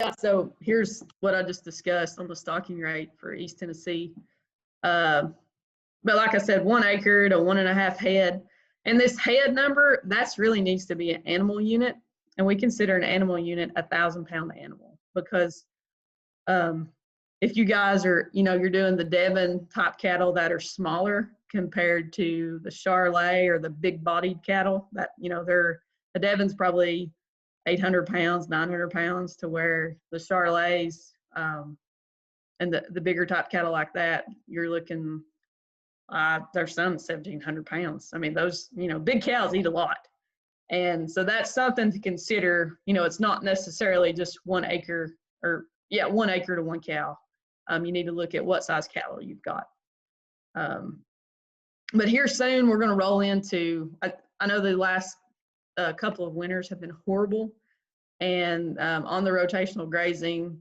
Yeah, so here's what I just discussed on the stocking rate for East Tennessee. But like I said, 1 acre to 1.5 head. And this head number, that's really needs to be an animal unit. And we consider an animal unit a 1,000-pound animal because if you guys are, you're doing the Devon type cattle that are smaller compared to the Charolais or the big bodied cattle that, the Devon's probably 800 pounds, 900 pounds to where the Charolais and the bigger type cattle like that, you're looking, there's some 1,700 pounds. I mean, those, big cows eat a lot. And so that's something to consider. It's not necessarily just 1 acre or 1 acre to 1 cow. You need to look at what size cattle you've got. But here soon we're going to roll into, I know the last couple of winters have been horrible. And on the rotational grazing,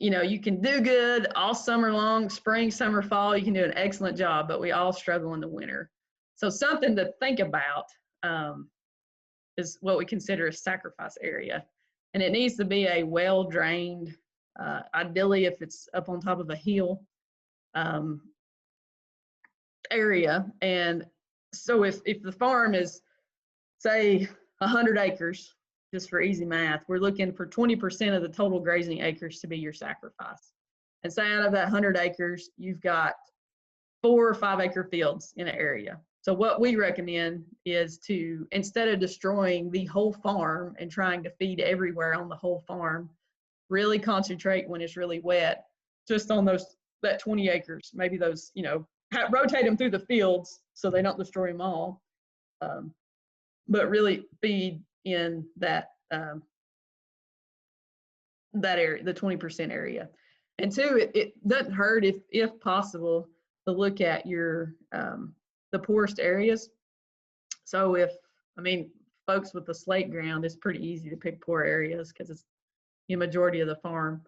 you can do good all summer long, spring, summer, fall, you can do an excellent job, but we all struggle in the winter. So something to think about is what we consider a sacrifice area. And it needs to be a well-drained, ideally if it's up on top of a hill area. And so if the farm is, say, 100 acres, just for easy math, we're looking for 20% of the total grazing acres to be your sacrifice. And say out of that 100 acres, you've got 4 or 5 acre fields in an area. So what we recommend is to, instead of destroying the whole farm and trying to feed everywhere on the whole farm, really concentrate when it's really wet, just on that 20 acres, maybe those, rotate them through the fields so they don't destroy them all, but really feed in that area, the 20% area. And two, it doesn't hurt if possible to look at your the poorest areas. So folks with the slate ground, it's pretty easy to pick poor areas because it's the majority of the farm.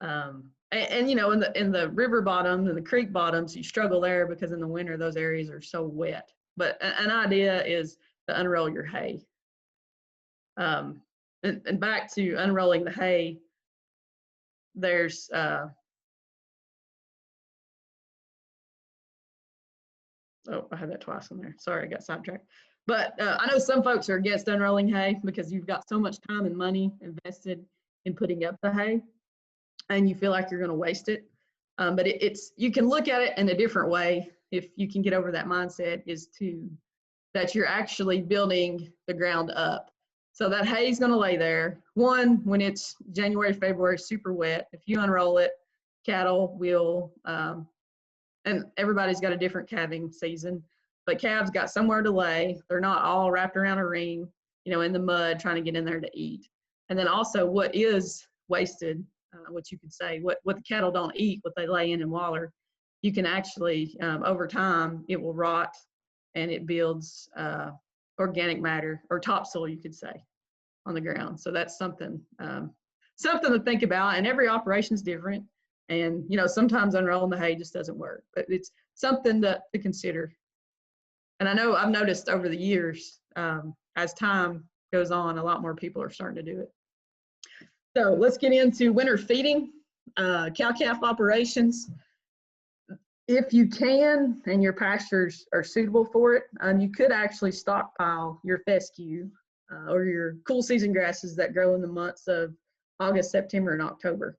In the river bottoms and the creek bottoms, you struggle there because in the winter those areas are so wet. But an idea is to unroll your hay. And back to unrolling the hay, there's I had that twice in there. Sorry, I got sidetracked. But I know some folks are against unrolling hay because you've got so much time and money invested in putting up the hay, and you feel like you're going to waste it. But you can look at it in a different way if you can get over that mindset, that you're actually building the ground up. So that hay is going to lay there. One, when it's January, February, super wet, if you unroll it, cattle will, and everybody's got a different calving season, but calves got somewhere to lay. They're not all wrapped around a ring, in the mud trying to get in there to eat. And then also what is wasted, what you could say, what the cattle don't eat, what they lay in and waller, you can actually, over time, it will rot and it builds organic matter or topsoil, you could say, on the ground. So that's something to think about. And every operation is different. And, sometimes unrolling the hay just doesn't work, but it's something to consider. And I know I've noticed over the years, as time goes on, a lot more people are starting to do it. So let's get into winter feeding, cow-calf operations. If you can, and your pastures are suitable for it, you could actually stockpile your fescue or your cool season grasses that grow in the months of August, September, and October.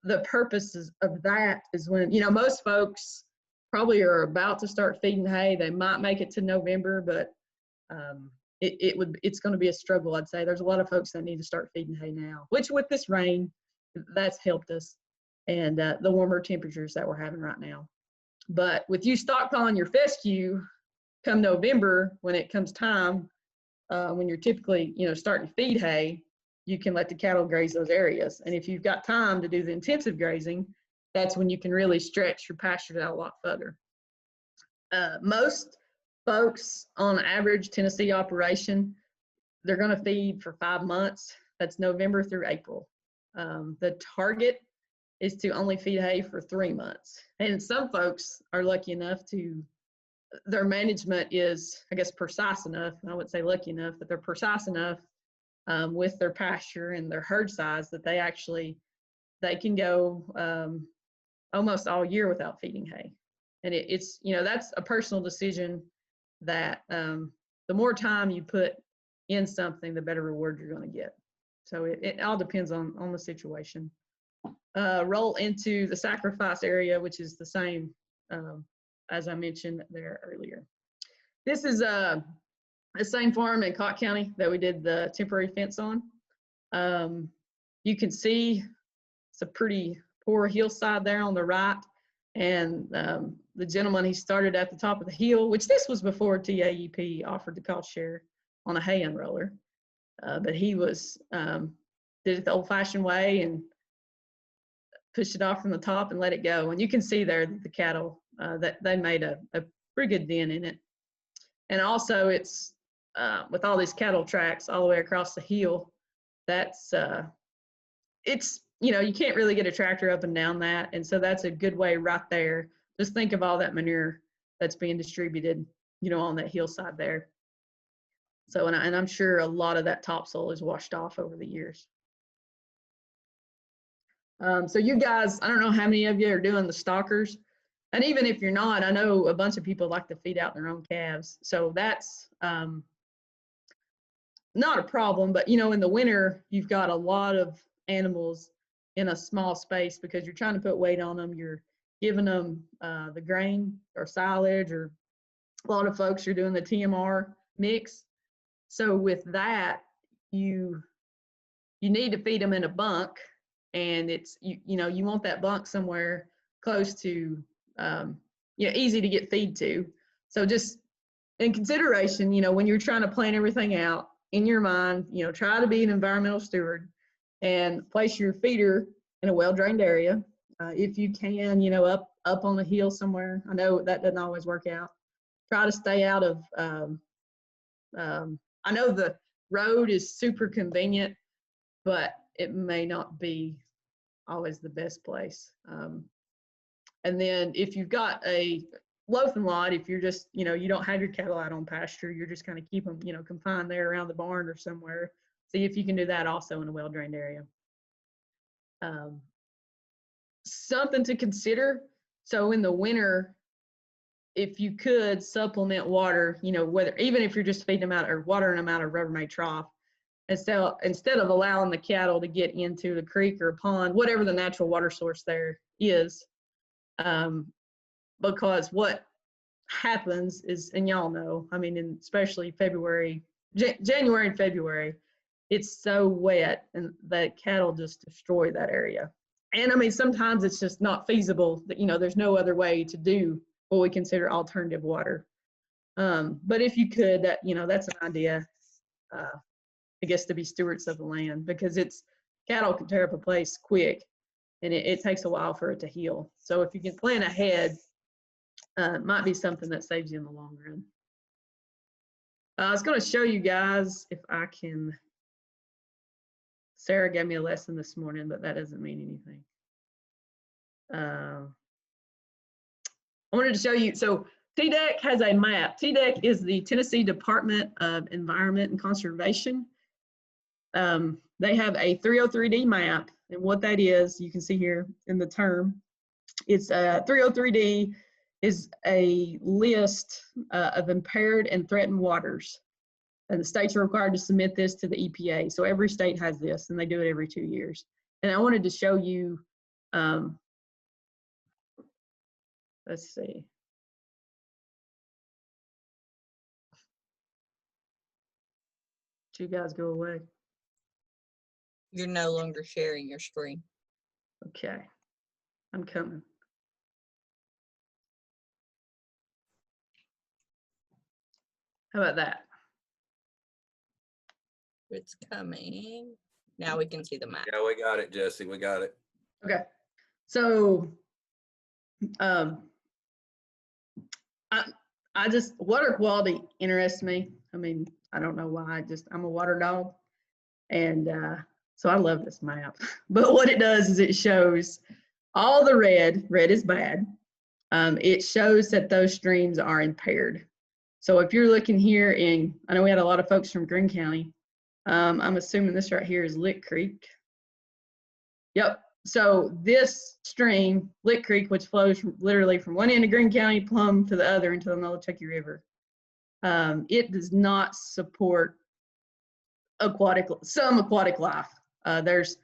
The purposes of that is when, most folks probably are about to start feeding hay. They might make it to November, but it's going to be a struggle, I'd say. There's a lot of folks that need to start feeding hay now, which with this rain, that's helped us, and the warmer temperatures that we're having right now. But with you stockpiling your fescue come November, when it comes time, when you're typically, starting to feed hay, you can let the cattle graze those areas. And if you've got time to do the intensive grazing, that's when you can really stretch your pastures out a lot further. Most folks on average Tennessee operation, they're going to feed for 5 months. That's November through April. The target is to only feed hay for 3 months. And some folks are lucky enough their management is, I guess, precise enough. I wouldn't say lucky enough, but they're precise enough with their pasture and their herd size that they can go almost all year without feeding hay. And it's, that's a personal decision that the more time you put in something, the better reward you're going to get. So it all depends on the situation. Roll into the sacrifice area, which is the same as I mentioned there earlier. This is the same farm in Cott County that we did the temporary fence on. You can see it's a pretty poor hillside there on the right. And the gentleman, he started at the top of the hill, which this was before TAEP offered the cost share on a hay unroller. But he did it the old-fashioned way and pushed it off from the top and let it go. And you can see there the cattle, that they made a pretty good dent in it. And also it's, with all these cattle tracks all the way across the hill, that's, it's, you can't really get a tractor up and down that. And so that's a good way right there. Just think of all that manure that's being distributed, on that hillside there. So, and I'm sure a lot of that topsoil is washed off over the years. So you guys, I don't know how many of you are doing the stalkers. And even if you're not, I know a bunch of people like to feed out their own calves. So that's not a problem, but in the winter, you've got a lot of animals in a small space because you're trying to put weight on them. You're giving them the grain or silage, or a lot of folks are doing the TMR mix. So with that, you need to feed them in a bunk, and it's, you want that bunk somewhere close to, easy to get feed to. So just in consideration, when you're trying to plan everything out in your mind, try to be an environmental steward and place your feeder in a well-drained area. If you can, up on a hill somewhere. I know that doesn't always work out. Try to stay out of, I know the road is super convenient, but it may not be always the best place. And then if you've got a loafing lot, if you're just, you don't have your cattle out on pasture, you're just kind of keep them, confined there around the barn or somewhere. See if you can do that also in a well-drained area. Something to consider. So in the winter, if you could supplement water, whether, even if you're just feeding them out or watering them out of Rubbermaid trough, instead of allowing the cattle to get into the creek or a pond, whatever the natural water source there is, because what happens is, and y'all know, I mean, especially January and February, it's so wet and that cattle just destroy that area. And I mean, sometimes it's just not feasible that, there's no other way to do what we consider alternative water. But if you could, that's an idea, I guess, to be stewards of the land, because cattle can tear up a place quick, and it takes a while for it to heal. So if you can plan ahead, it might be something that saves you in the long run. I was going to show you guys if I can. Sarah gave me a lesson this morning, but that doesn't mean anything. I wanted to show you, so TDEC has a map. TDEC is the Tennessee Department of Environment and Conservation. They have a 303D map, and what that is, you can see here in the term. It's 303D is a list of impaired and threatened waters. And the states are required to submit this to the EPA. So every state has this, and they do it every 2 years. And I wanted to show you, let's see. Did you guys go away? You're no longer sharing your screen. Okay, I'm coming. How about that? It's coming. Now we can see the map. Yeah, we got it, Jesse. We got it. Okay, so I just, water quality interests me. I mean, I don't know why, I'm a water dog. And so I love this map. But what it does is it shows all the red is bad. It shows that those streams are impaired. So if you're looking here I know we had a lot of folks from Greene County. I'm assuming this right here is Lick Creek. Yep. So this stream, Lick Creek, which flows literally from one end of Greene County plumb to the other into the Nolichucky River, it does not support some aquatic life. There's,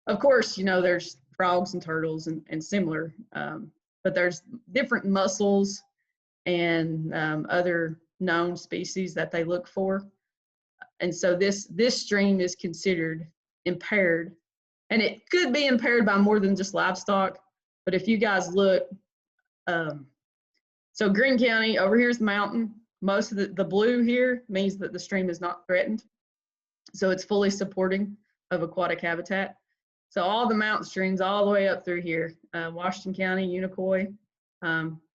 of course, there's frogs and turtles and similar, but there's different mussels and other known species that they look for. And so this stream is considered impaired, and it could be impaired by more than just livestock. But if you guys look, so Greene County, over here's the mountain. Most of the blue here means that the stream is not threatened. So it's fully supporting of aquatic habitat. So all the mountain streams all the way up through here, Washington County, Unicoi,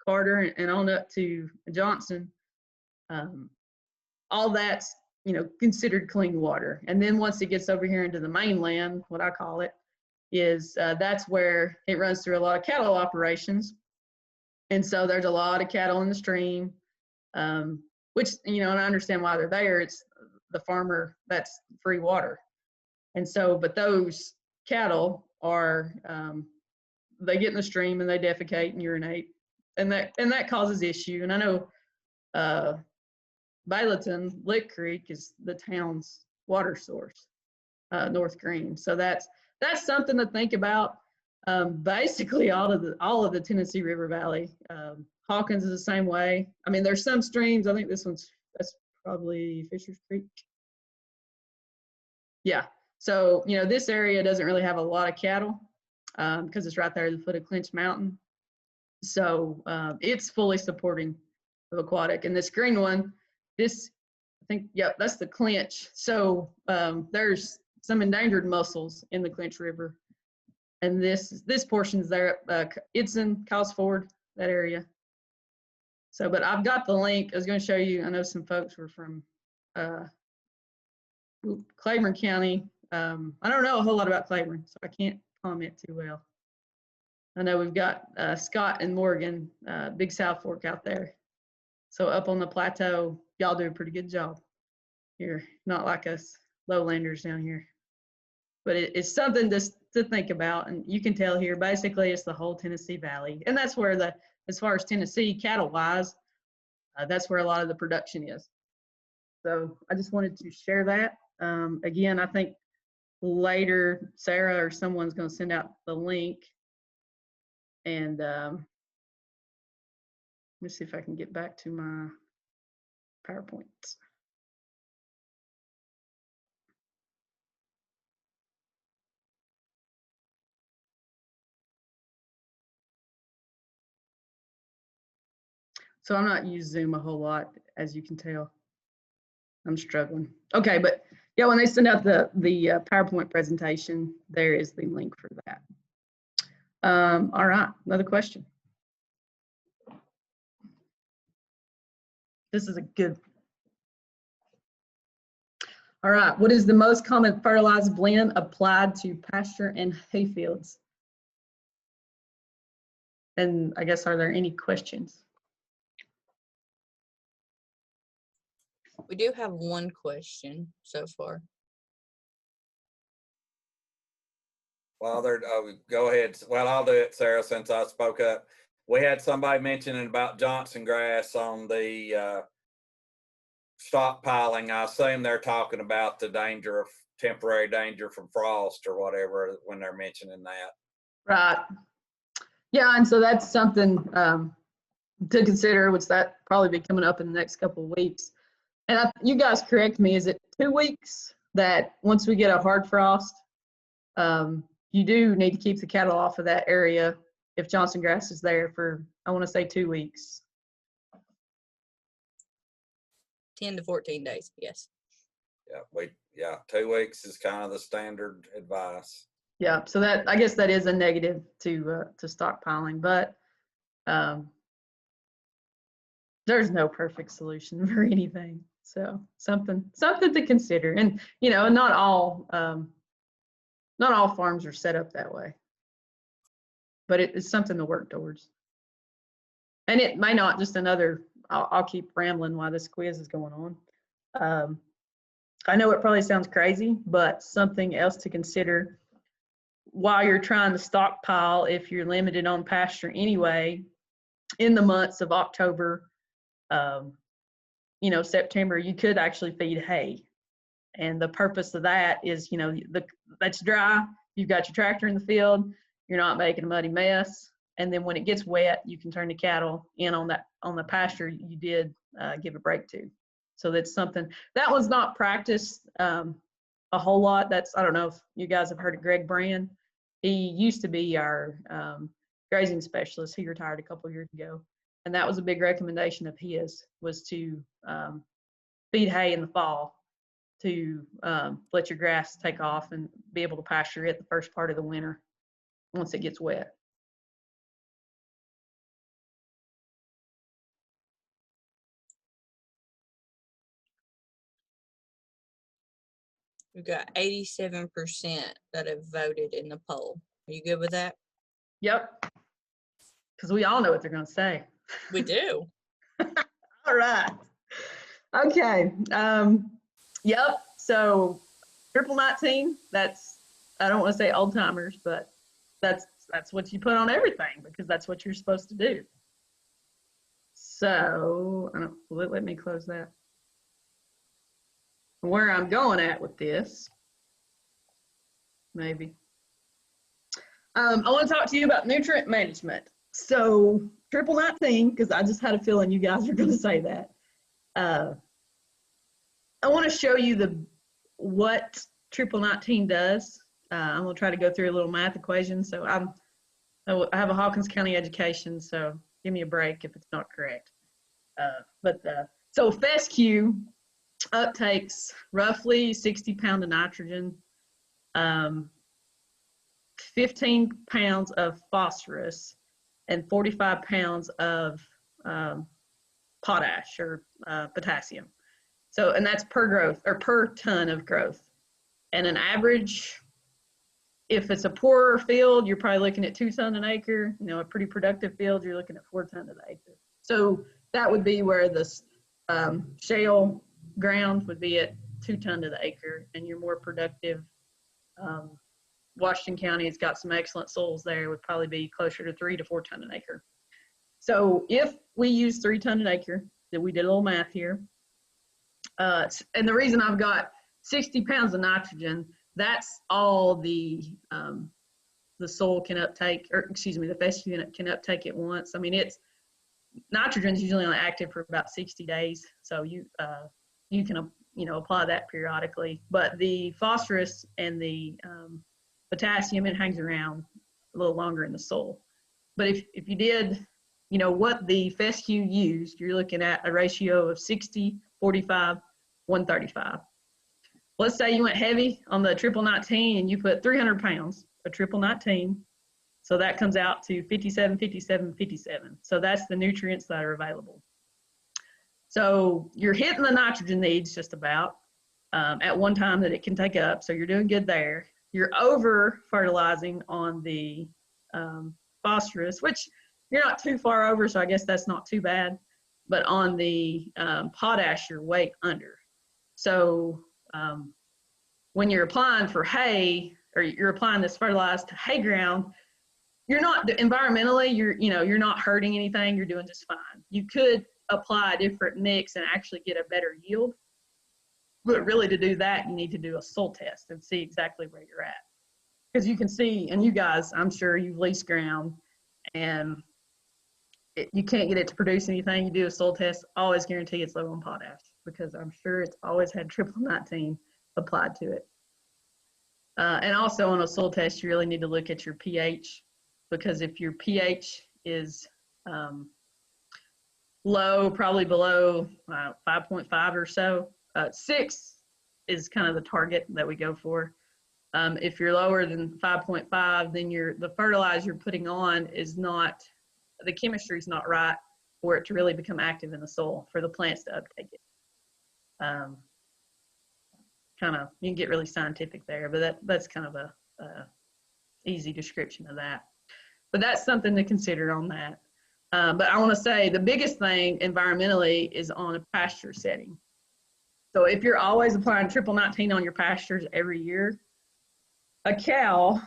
Carter, and on up to Johnson, all that's considered clean water. And then once it gets over here into the mainland, what I call it, is that's where it runs through a lot of cattle operations. And so there's a lot of cattle in the stream, which, and I understand why they're there. It's the farmer, that's free water. And so, but those cattle are, they get in the stream and they defecate and urinate, and that causes issue. And I know Bayleton, Lick Creek is the town's water source, North Greene. So that's something to think about. Basically, all of the Tennessee River Valley. Hawkins is the same way. I mean, there's some streams. I think that's probably Fisher's Creek. Yeah. So this area doesn't really have a lot of cattle because it's right there at the foot of Clinch Mountain. So it's fully supporting of aquatic. And this green one, I think, yep, that's the Clinch. So there's some endangered mussels in the Clinch River. And this portion's there, it's in Cos Ford, that area. So, but I've got the link. I was going to show you. I know some folks were from Claiborne County. I don't know a whole lot about Claiborne, so I can't comment too well. I know we've got Scott and Morgan, Big South Fork out there. So up on the plateau, y'all do a pretty good job. You're not like us lowlanders down here. But it's something to think about. And you can tell here, basically, it's the whole Tennessee Valley. And that's where as far as Tennessee cattle-wise, that's where a lot of the production is. So I just wanted to share that. Again, I think later Sarah or someone's going to send out the link. And let me see if I can get back to my PowerPoint. So I'm not using Zoom a whole lot, as you can tell. I'm struggling. Okay, but yeah, when they send out the PowerPoint presentation, there is the link for that. All right, another question. This is a good. All right, what is the most common fertilized blend applied to pasture and hay fields? And I guess, are there any questions? We do have one question so far. Well, go ahead. Well, I'll do it, Sarah, since I spoke up. We had somebody mentioning about Johnson grass on the stockpiling. I assume they're talking about the temporary danger from frost or whatever when they're mentioning that. Right. Yeah, and so that's something to consider, which that probably be coming up in the next couple of weeks. And you guys correct me, is it 2 weeks that once we get a hard frost, you do need to keep the cattle off of that area if Johnson grass is there for, I want to say 2 weeks. 10 to 14 days, yes. Yeah, 2 weeks is kind of the standard advice. Yeah, so that, I guess that is a negative to stockpiling, but there's no perfect solution for anything. So something to consider. And not all farms are set up that way, but it's something to work towards. And it may not just another. I'll keep rambling while this quiz is going on. I know it probably sounds crazy, but something else to consider while you're trying to stockpile, if you're limited on pasture anyway, in the months of October, September, you could actually feed hay. And the purpose of that is, that's dry. You've got your tractor in the field. You're not making a muddy mess. And then when it gets wet, you can turn the cattle in on the pasture you did give a break to. So that's something that was not practiced a whole lot. I don't know if you guys have heard of Greg Brand. He used to be our grazing specialist. He retired a couple of years ago. And that was a big recommendation of his, was to feed hay in the fall, to let your grass take off and be able to pasture it the first part of the winter once it gets wet. We've got 87% that have voted in the poll. Are you good with that? Yep. Because we all know what they're going to say. We do. All right. Okay. Yep. So triple 19, I don't want to say old timers, but that's what you put on everything, because that's what you're supposed to do. So let me close that. Where I'm going at with this, maybe. I want to talk to you about nutrient management. So triple 19, because I just had a feeling you guys are going to say that. I want to show you what triple 19 does. I'm going to try to go through a little math equation. So I have a Hawkins County education, so give me a break if it's not correct. So fescue uptakes roughly 60 pounds of nitrogen, 15 pounds of phosphorus, and 45 pounds of potash or potassium. So, and that's per growth or per ton of growth. And an average, if it's a poorer field, you're probably looking at 2 tons an acre. A pretty productive field, you're looking at 4 tons an acre. So that would be where this shale ground would be at 2 tons to the acre, and you're more productive. Washington County has got some excellent soils there. It would probably be closer to 3 to 4 tons an acre. So if we use 3 tons an acre, then we did a little math here. And the reason I've got 60 pounds of nitrogen, that's all the soil can uptake, or excuse me, the fescue unit can uptake at once. I mean, nitrogen is usually only active for about 60 days, so you can apply that periodically. But the phosphorus and the potassium, it hangs around a little longer in the soil. But if you did, what the fescue used, you're looking at a ratio of 60, 45, 135. Let's say you went heavy on the triple 19 and you put 300 pounds of triple 19. So that comes out to 57, 57, 57. So that's the nutrients that are available. So you're hitting the nitrogen needs just about at one time that it can take up. So you're doing good there. You're over fertilizing on the phosphorus, which you're not too far over, so I guess that's not too bad. But on the potash, you're way under. So when you're applying for hay, or you're applying this fertilized to hay ground, you're not environmentally, you're not hurting anything. You're doing just fine. You could apply a different mix and actually get a better yield. But really, to do that, you need to do a soil test and see exactly where you're at. Because you can see, and you guys, I'm sure you've leased ground, and you can't get it to produce anything. You do a soil test, always guarantee it's low on potash, because I'm sure it's always had triple 19 applied to it. And also on a soil test, you really need to look at your pH, because if your pH is low, probably below 5.5 or so, 6 is kind of the target that we go for. If you're lower than 5.5, then the fertilizer you're putting on is not, the chemistry is not right for it to really become active in the soil for the plants to uptake it. You can get really scientific there, but that's kind of a easy description of that. But that's something to consider on that. But I want to say the biggest thing environmentally is on a pasture setting. So if you're always applying triple 19 on your pastures every year, a cow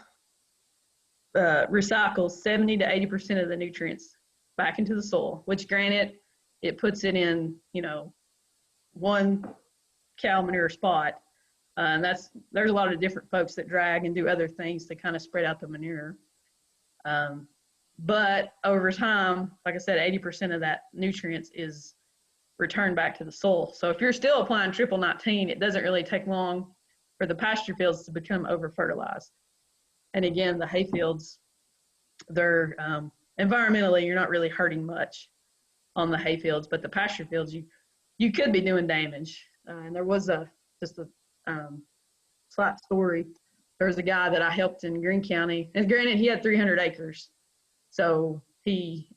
recycles 70 to 80% of the nutrients back into the soil, which granted, it puts it in, one cow manure spot. And there's a lot of different folks that drag and do other things to kind of spread out the manure. But over time, like I said, 80% of that nutrients is returned back to the soil. So if you're still applying triple 19, it doesn't really take long for the pasture fields to become over fertilized. And again, the hay fields, they're environmentally, you're not really hurting much on the hay fields, but the pasture fields, you could be doing damage. And there was just a slight story. There was a guy that I helped in Greene County, and granted, he had 300 acres. So we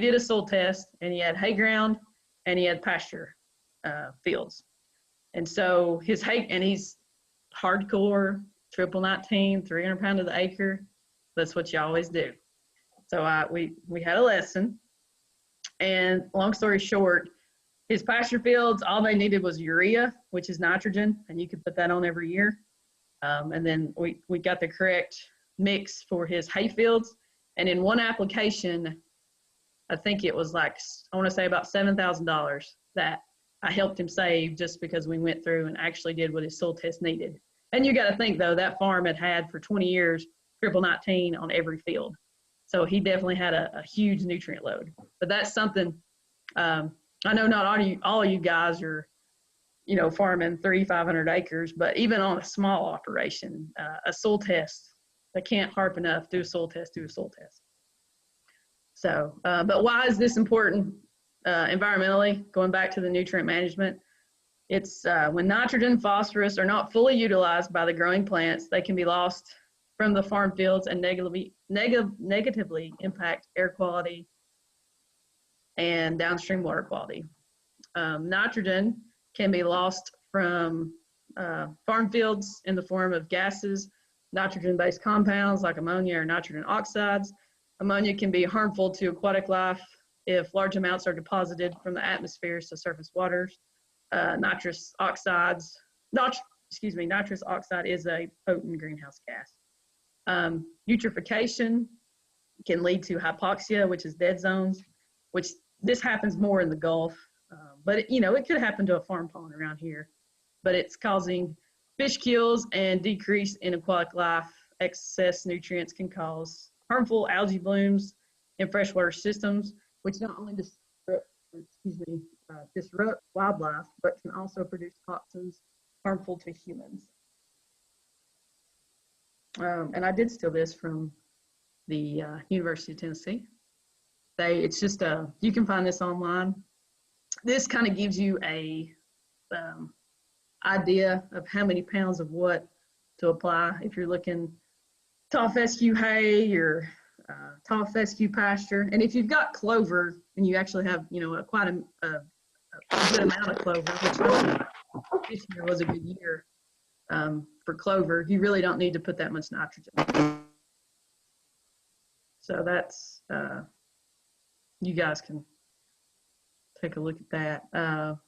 did a soil test, and he had hay ground and he had pasture fields. And so his hay, and he's hardcore triple 19, 300 pounds of the acre. That's what you always do. So we had a lesson, and long story short, his pasture fields, all they needed was urea, which is nitrogen, and you could put that on every year. And then we got the correct mix for his hay fields. And in one application, I think it was like, I want to say about $7,000 that I helped him save just because we went through and actually did what his soil test needed. And you got to think, though, that farm had for 20 years triple 19 on every field. So he definitely had a huge nutrient load. But that's something, I know not all of you guys are, farming 300-500 acres, but even on a small operation, a soil test, I can't harp enough, do a soil test. So, but why is this important environmentally? Going back to the nutrient management, it's when nitrogen, phosphorus are not fully utilized by the growing plants, they can be lost from the farm fields and negatively impact air quality and downstream water quality. Nitrogen can be lost from farm fields in the form of gases, nitrogen-based compounds like ammonia or nitrogen oxides. Ammonia can be harmful to aquatic life if large amounts are deposited from the atmosphere to surface waters. Nitrous oxide is a potent greenhouse gas. Eutrophication can lead to hypoxia, which is dead zones, which this happens more in the Gulf, but it could happen to a farm pond around here. But it's causing fish kills and decrease in aquatic life. Excess nutrients can cause harmful algae blooms in freshwater systems, which not only disrupt wildlife, but can also produce toxins harmful to humans. And I did steal this from the University of Tennessee. It's just you can find this online. This kind of gives you a idea of how many pounds of what to apply if you're looking tall fescue hay or tall fescue pasture. And if you've got clover and you actually have, quite a good amount of clover, which this year was a good year for clover, you really don't need to put that much nitrogen. So that's, you guys can take a look at that.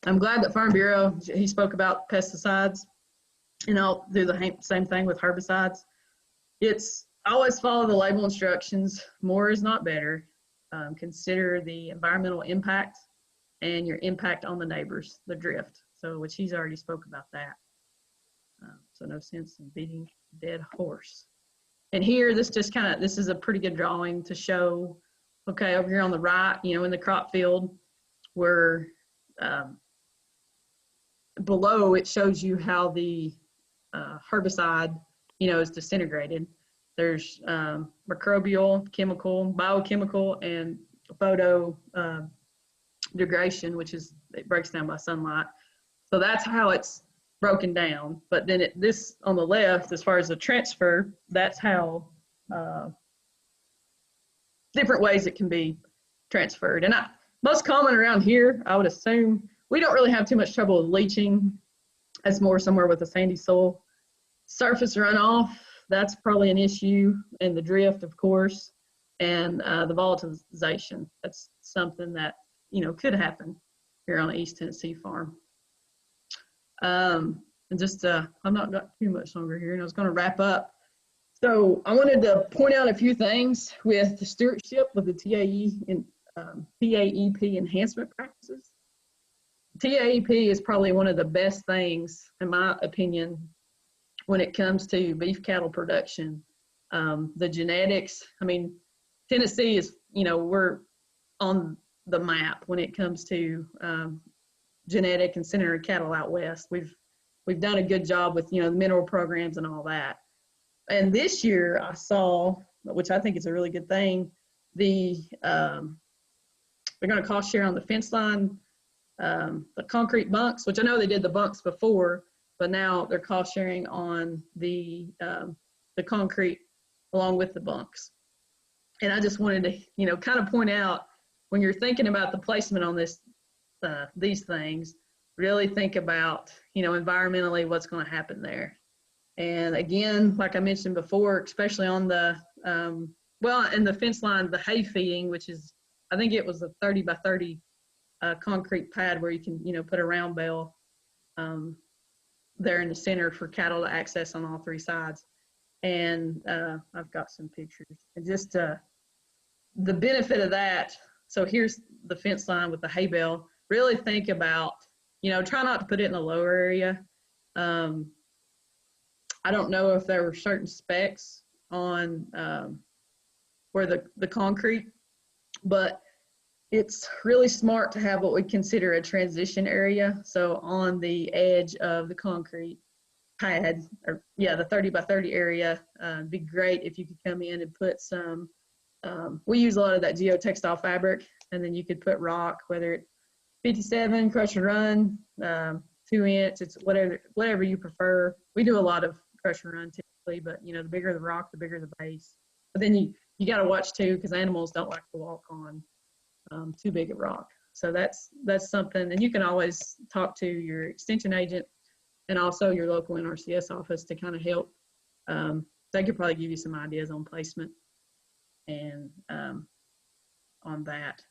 I'm glad that Farm Bureau, he spoke about pesticides, and I'll do the same thing with herbicides. It's always follow the label instructions. More is not better. Consider the environmental impact and your impact on the neighbors, the drift. So, which he's already spoke about that. So no sense in beating a dead horse. And here, this is a pretty good drawing to show, okay, over here on the right, in the crop field, where below it shows you how the herbicide, is disintegrated. There's microbial, chemical, biochemical, and photo degradation, which is, it breaks down by sunlight. So that's how it's broken down. But then this on the left, as far as the transfer, that's how different ways it can be transferred. And most common around here, I would assume, we don't really have too much trouble with leaching. That's more somewhere with a sandy soil. Surface runoff, that's probably an issue, and the drift, of course, and the volatilization. That's something that, could happen. here on East Tennessee farm. And just, I've not got too much longer here, and I was going to wrap up. So I wanted to point out a few things with the stewardship with the TAE and TAEP enhancement practices. TAEP is probably one of the best things, in my opinion, when it comes to beef cattle production. The genetics, I mean, Tennessee is, we're on the map when it comes to genetic and center cattle out west. We've done a good job with, the mineral programs and all that. And this year I saw, which I think is a really good thing, they're going to cost share on the fence line, the concrete bunks, which I know they did the bunks before, but now they're cost sharing on the concrete along with the bunks. And I just wanted to, kind of point out, when you're thinking about the placement on these things, really think about, environmentally what's going to happen there. And again, like I mentioned before, especially on the, in the fence line, the hay feeding, which is, I think it was a 30 by 30 concrete pad where you can, put a round bale there in the center for cattle to access on all three sides. And I've got some pictures. And just the benefit of that, so here's the fence line with the hay bale. Really think about, try not to put it in a lower area. I don't know if there were certain specs on where the concrete, but it's really smart to have what we consider a transition area. So on the edge of the concrete pad, the 30 by 30 area, it'd be great if you could come in and put some, we use a lot of that geotextile fabric, and then you could put rock, whether it's 57, crush and run, 2 inch, it's whatever you prefer. We do a lot of crush and run typically, but the bigger the rock, the bigger the base. But then you got to watch too, because animals don't like to walk on too big a rock. So that's something, and you can always talk to your extension agent and also your local NRCS office to kind of help. They could probably give you some ideas on placement and on that.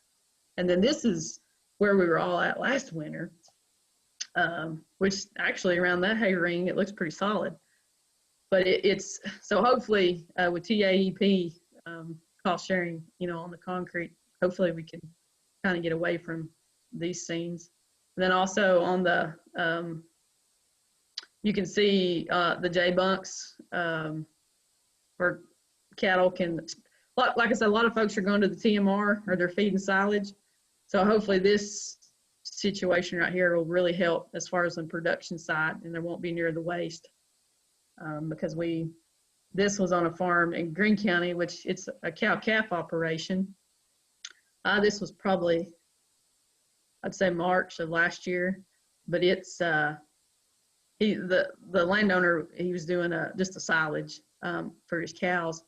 And then this is where we were all at last winter, which actually around that hay ring, it looks pretty solid. But it's, so hopefully with TAEP cost sharing, on the concrete, hopefully we can kind of get away from these scenes. And then also on the, you can see the J bunks where cattle can, like I said, a lot of folks are going to the TMR or they're feeding silage. So hopefully this situation right here will really help as far as the production side, and there won't be near the waste. Because this was on a farm in Greene County, which it's a cow-calf operation. This was probably, I'd say March of last year, but it's, the landowner, he was doing just a silage for his cows.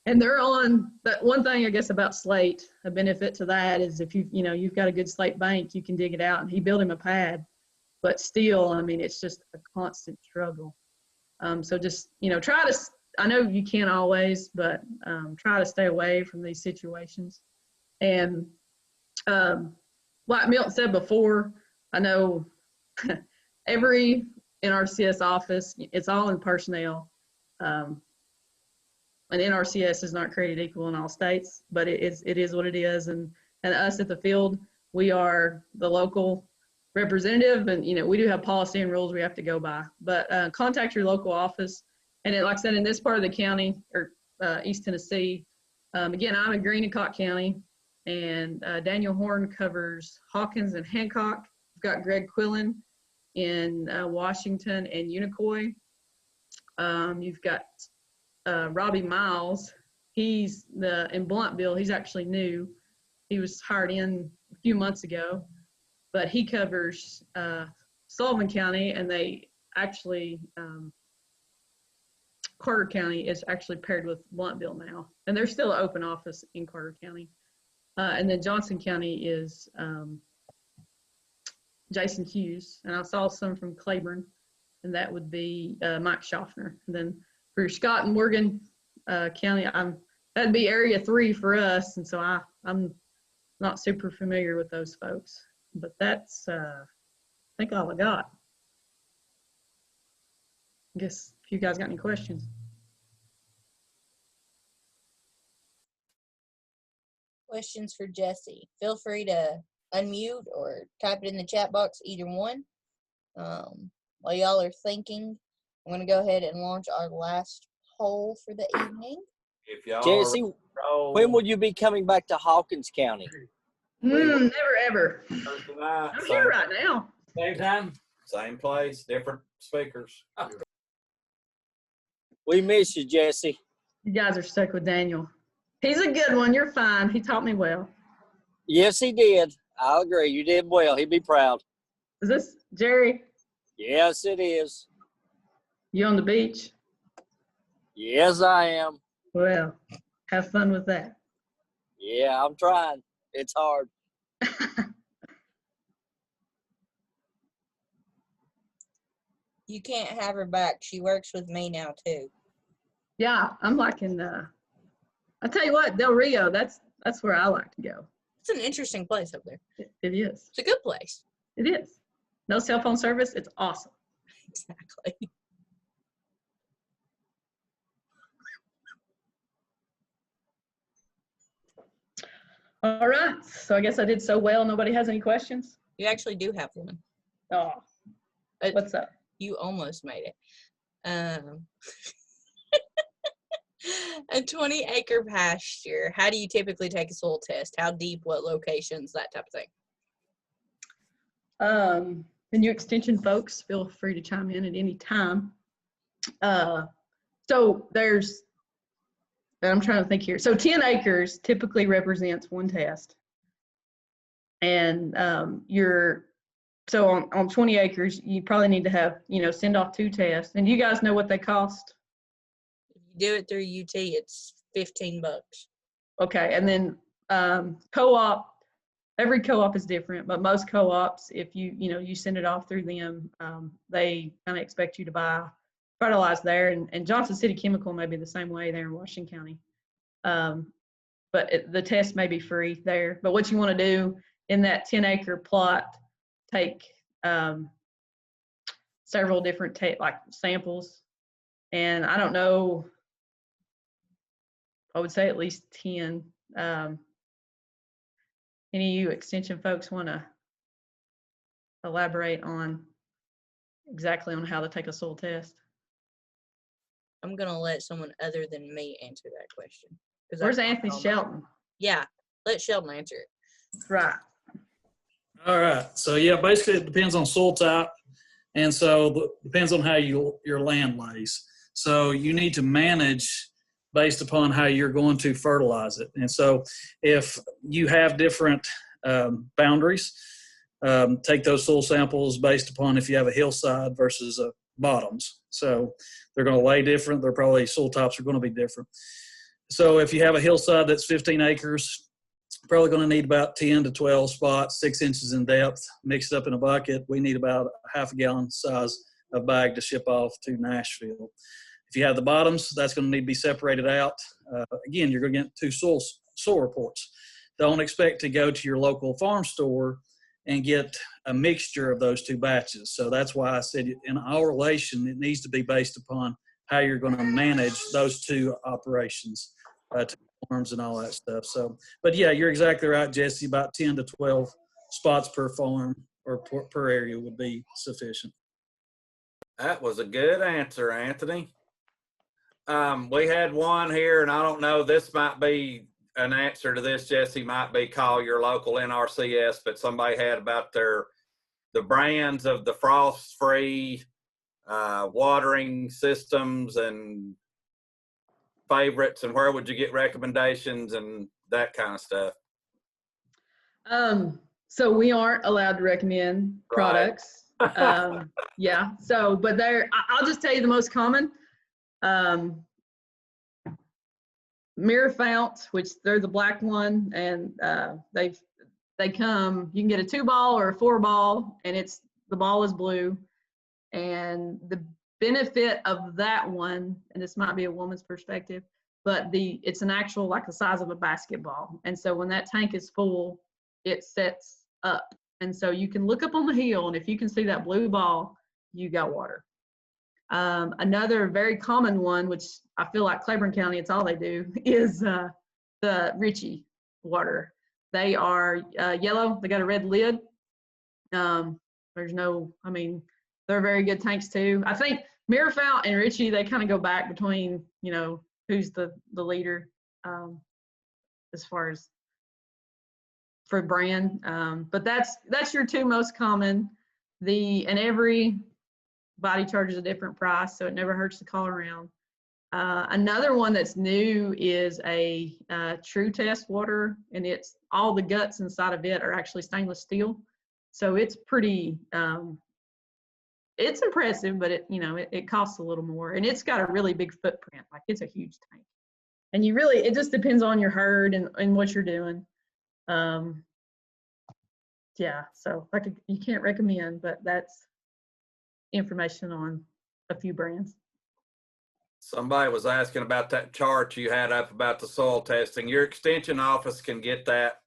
And they're on, that one thing I guess about slate, a benefit to that is if you've got a good slate bank, you can dig it out, and he built him a pad, but still, I mean, it's just a constant struggle. So just, try to, I know you can't always, but try to stay away from these situations. And like Milton said before, I know every NRCS office, it's all in personnel. And NRCS is not created equal in all states, but it is what it is. And us at the field, we are the local representative, and we do have policy and rules we have to go by. But contact your local office. And like I said, in this part of the county, or East Tennessee, again, I'm in Greene and Cott County, and Daniel Horn covers Hawkins and Hancock. We've got Greg Quillen in Washington and Unicoi. You've got Robbie Miles. He's in Bluntbill. He's actually new. He was hired in a few months ago, but he covers Sullivan County, and they actually, Carter County is actually paired with Bluntbill now, and there's still an open office in Carter County. And then Johnson County is Jason Hughes, and I saw some from Claiborne, and that would be Mike Schaffner. And then for Scott and Morgan County, that'd be Area 3 for us, and so I'm not super familiar with those folks. But that's, I think all I got. I guess if you guys got any questions. Questions for Jesse. Feel free to unmute or type it in the chat box, either one. While y'all are thinking, I'm going to go ahead and launch our last poll for the evening. If y'all Jesse, when will you be coming back to Hawkins County? Never ever. Thursday night, I'm here right now. same time, same place, different speakers. We miss you, Jesse. You guys are stuck with Daniel. He's a good one. You're fine. He taught me well. Yes, he did. I'll agree. You did well. He'd be proud. Is this Jerry? Yes, it is. You on the beach? Yes, I am. Well, have fun with that. Yeah, I'm trying. It's hard. You can't have her back. She works with me now, too. Yeah, I'm liking, I tell you what, Del Rio, that's where I like to go. It's an interesting place up there. It is. It's a good place. It is. No cell phone service. It's awesome. Exactly. All right. So I guess I did so well. Nobody has any questions? You actually do have one. Oh, what's up? You almost made it. A 20-acre pasture. How do you typically take a soil test? How deep? What locations? That type of thing. And you extension folks, feel free to chime in at any time. So there's, I'm trying to think here. So 10 acres typically represents one test. And so on 20 acres, you probably need to have, send off 2 tests. And you guys know what they cost? If you do it through UT, it's $15. Okay. And then co-op, every co-op is different, but most co-ops, if you send it off through them, they kind of expect you to buy fertilizer there. And Johnson City Chemical may be the same way there in Washington County. But the test may be free there. But what you want to do in that 10-acre plot, take several different samples. And I don't know, I would say at least 10. Any of you extension folks want to elaborate on exactly on how to take a soil test? I'm going to let someone other than me answer that question. Where's Anthony Shelton? Yeah, let Sheldon answer it. Right. All right. So yeah, basically it depends on soil type, and so depends on how your land lays. So you need to manage based upon how you're going to fertilize it. And so if you have different boundaries, take those soil samples based upon if you have a hillside versus bottoms. So they're going to lay different. They're probably soil types are going to be different. So if you have a hillside that's 15 acres, probably going to need about 10 to 12 spots, 6 inches in depth, mixed up in a bucket. We need about a half a gallon size of bag to ship off to Nashville. If you have the bottoms, that's going to need to be separated out. Again, you're going to get 2 soil reports. Don't expect to go to your local farm store and get a mixture of those 2 batches. So that's why I said in our relation, it needs to be based upon how you're going to manage those 2 operations, to farms and all that stuff. So, but yeah, you're exactly right, Jesse. About 10 to 12 spots per farm or per area would be sufficient. That was a good answer, Anthony. We had one here, and I don't know, this might be an answer to this, Jesse, might be call your local NRCS, but somebody had about the brands of the frost-free watering systems and favorites, and where would you get recommendations and that kind of stuff. So we aren't allowed to recommend products. Yeah. So, but I'll just tell you the most common. Mirror Fount, which they're the black one, and they come. You can get a 2-ball or a 4-ball, and the ball is blue. And the benefit of that one, and this might be a woman's perspective, but it's an actual like the size of a basketball. And so when that tank is full, it sets up And so you can look up on the hill, and if you can see that blue ball, you got water. Another very common one, which I feel like Claiborne County, it's all they do, is the Ritchie water. They are yellow. They got a red lid. There's no, I mean, they're very good tanks too. I think Mirafount and Ritchie, they kind of go back between, you know, who's the leader as far as for brand. But that's your two most common. And every body charges a different price, so it never hurts to call around. Another one that's new is a True Test water, and it's all the guts inside of it are actually stainless steel. So it's pretty, it's impressive, but it costs a little more, and it's got a really big footprint. Like, it's a huge tank. And it just depends on your herd and what you're doing. Yeah, so you can't recommend, but that's information on a few brands. Somebody was asking about that chart you had up about the soil testing. Your extension office can get that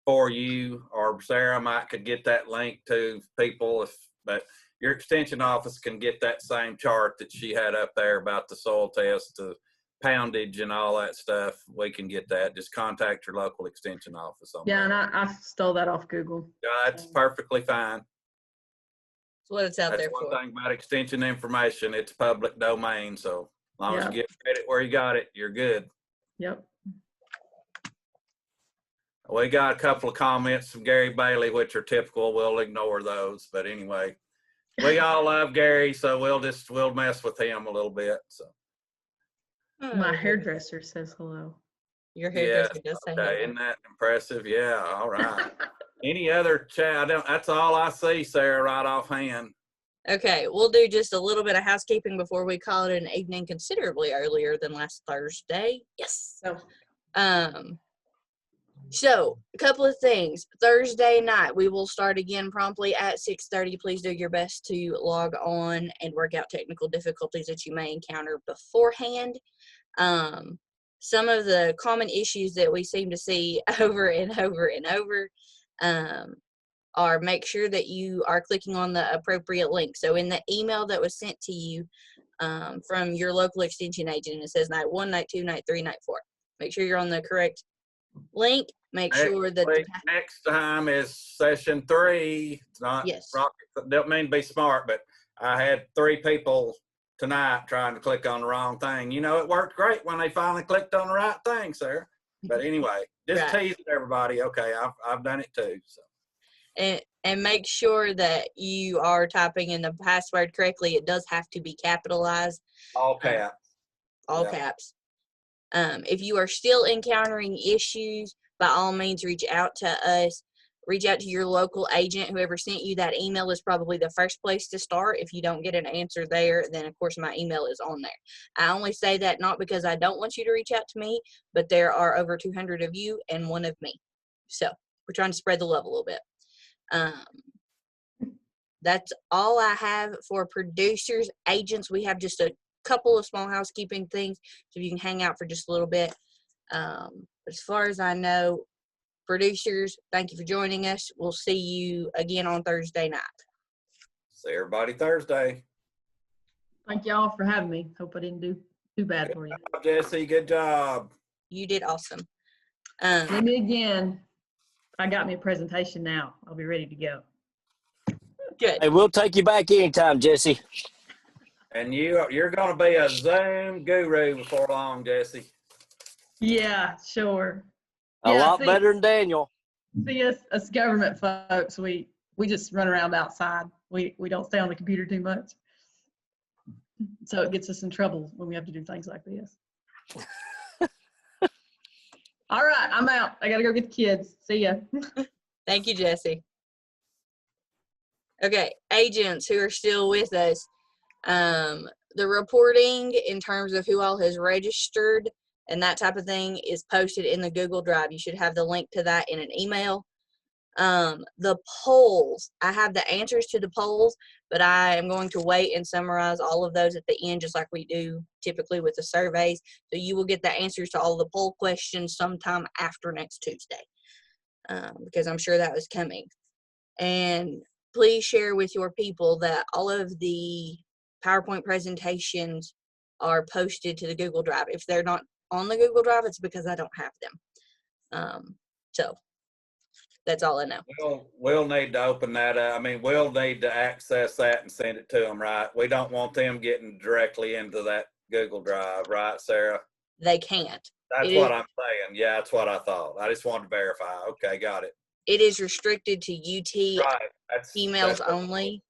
for you, or Sarah could get that link to people, but your extension office can get that same chart that she had up there about the soil test, the poundage and all that stuff. We can get that. Just contact your local extension office on Yeah, that. and I stole that off Google. Yeah, it's perfectly fine. That's what it's out That's there one for. thing about extension information. It's public domain, so as long as you Yeah. get credit where you got it, you're good. Yep. We got a couple of comments from Gary Bailey, which are typical. We'll ignore those. But anyway, we all love Gary, so we'll mess with him a little bit. So My hairdresser says hello. Your yeah, hairdresser does say okay, hello. isn't that impressive? Yeah, all right. Any other chat? That's all I see, Sarah, right offhand. Okay, we'll do just a little bit of housekeeping before we call it an evening, considerably earlier than last Thursday. Yes. So a couple of things. Thursday night, we will start again promptly at 6:30. Please do your best to log on and work out technical difficulties that you may encounter beforehand. Some of the common issues that we seem to see over and over and over are make sure that you are clicking on the appropriate link. So in the email that was sent to you from your local extension agent, it says night 1, night 2, night 3, night 4. Make sure you're on the correct link. Make sure that Next time is session 3. It's not rocket. Don't mean to be smart, but I had 3 people tonight trying to click on the wrong thing. It worked great when they finally clicked on the right thing, sir. But anyway, just teasing everybody. Okay, I've done it too. So. And make sure that you are typing in the password correctly. It does have to be capitalized. All caps. All caps. If you are still encountering issues, by all means, reach out to us. Reach out to your local agent. Whoever sent you that email is probably the first place to start. If you don't get an answer there, then of course my email is on there. I only say that not because I don't want you to reach out to me, but there are over 200 of you and 1 of me. So we're trying to spread the love a little bit. That's all I have for producers. Agents, we have just a couple of small housekeeping things, so you can hang out for just a little bit. As far as I know, producers, thank you for joining us. We'll see you again on Thursday night. See everybody Thursday. Thank y'all for having me. Hope I didn't do too bad for you. Jesse, good job. You did awesome. Let me again. I got me a presentation now. I'll be ready to go. Good. Hey, we'll take you back anytime, Jesse. And you're going to be a Zoom guru before long, Jesse. Yeah, sure. A lot better than Daniel. See, us government folks, we just run around outside. We don't stay on the computer too much. So it gets us in trouble when we have to do things like this. All right, I'm out. I got to go get the kids. See ya. Thank you, Jesse. Okay, agents who are still with us, the reporting in terms of who all has registered and that type of thing is posted in the Google Drive. You should have the link to that in an email. The polls, I have the answers to the polls, but I am going to wait and summarize all of those at the end, just like we do typically with the surveys. So you will get the answers to all the poll questions sometime after next Tuesday, because I'm sure that was coming. And please share with your people that all of the PowerPoint presentations are posted to the Google Drive. If they're not on the Google Drive, it's because I don't have them. So that's all I know. We'll need to open that up. I mean, we'll need to access that and send it to them, right? We don't want them getting directly into that Google Drive, right, Sarah? They can't. That's what I'm saying. Yeah, that's what I thought. I just wanted to verify. Okay, got it. It is restricted to UT Right. emails only.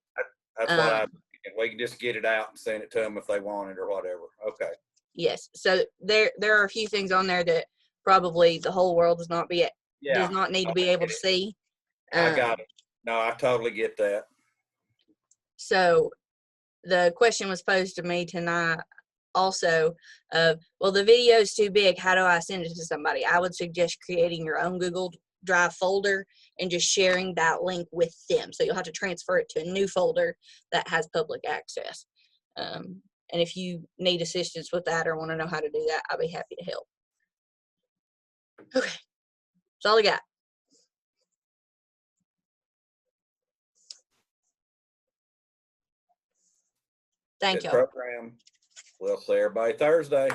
That's what I thinking. We can just get it out and send it to them if they want it or whatever. Okay. Yes. So there are a few things on there that probably the whole world does not need to be able to see. I got it. No, I totally get that. So the question was posed to me tonight also of, well, the video is too big. How do I send it to somebody? I would suggest creating your own Google Drive folder and just sharing that link with them. So you'll have to transfer it to a new folder that has public access. And if you need assistance with that or want to know how to do that, I'll be happy to help. Okay. That's all I got. Thank Good y'all. program. We'll see everybody Thursday.